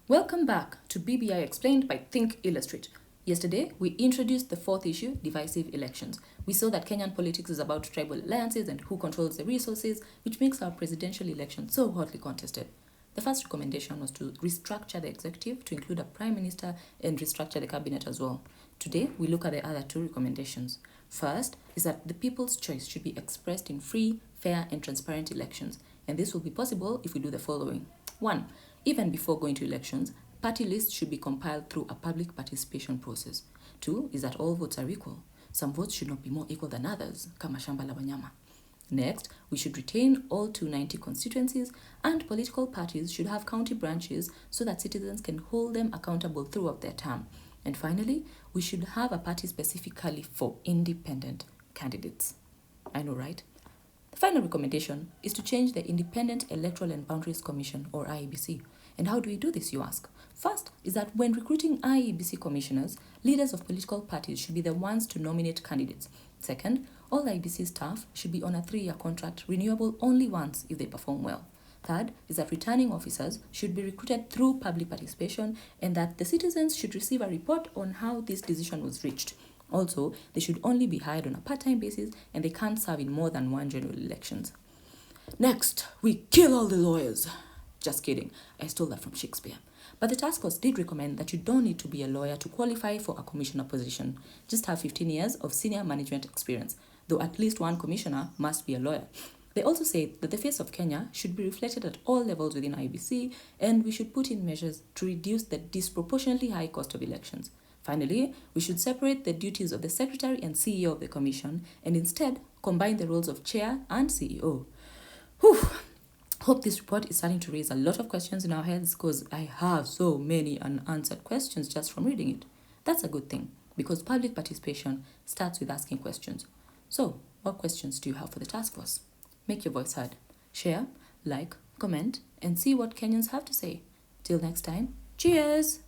Welcome back to BBI Explained by Think Illustrate. Yesterday, we introduced the fourth issue, divisive elections. We saw that Kenyan politics is about tribal alliances and who controls the resources, which makes our presidential election so hotly contested. The first recommendation was to restructure the executive to include a prime minister and restructure the cabinet as well. Today, we look at the other two recommendations. First is that the people's choice should be expressed in free, fair, and transparent elections, and this will be possible if we do the following. 1. Even before going to elections, party lists should be compiled through a public participation process. 2 is that all votes are equal. Some votes should not be more equal than others, kama shamba la wanyama. Next, we should retain all 290 constituencies, and political parties should have county branches so that citizens can hold them accountable throughout their term. And finally, we should have a party specifically for independent candidates. I know, right? The final recommendation is to change the Independent Electoral and Boundaries Commission, or IEBC. And how do we do this, you ask? First is that when recruiting IEBC commissioners, leaders of political parties should be the ones to nominate candidates. Second, all IEBC staff should be on a 3-year contract, renewable only once if they perform well. Third is that returning officers should be recruited through public participation and that the citizens should receive a report on how this decision was reached. Also, they should only be hired on a part-time basis and they can't serve in more than one general elections. Next, we kill all the lawyers. Just kidding, I stole that from Shakespeare. But the task force did recommend that you don't need to be a lawyer to qualify for a commissioner position. Just have 15 years of senior management experience, though at least one commissioner must be a lawyer. They also say that the face of Kenya should be reflected at all levels within IEBC, and we should put in measures to reduce the disproportionately high cost of elections. Finally, we should separate the duties of the secretary and CEO of the commission and instead combine the roles of chair and CEO. Whew. Hope this report is starting to raise a lot of questions in our heads because I have so many unanswered questions just from reading it. That's a good thing because public participation starts with asking questions. So, what questions do you have for the task force? Make your voice heard. Share, like, comment, and see what Kenyans have to say. Till next time, cheers!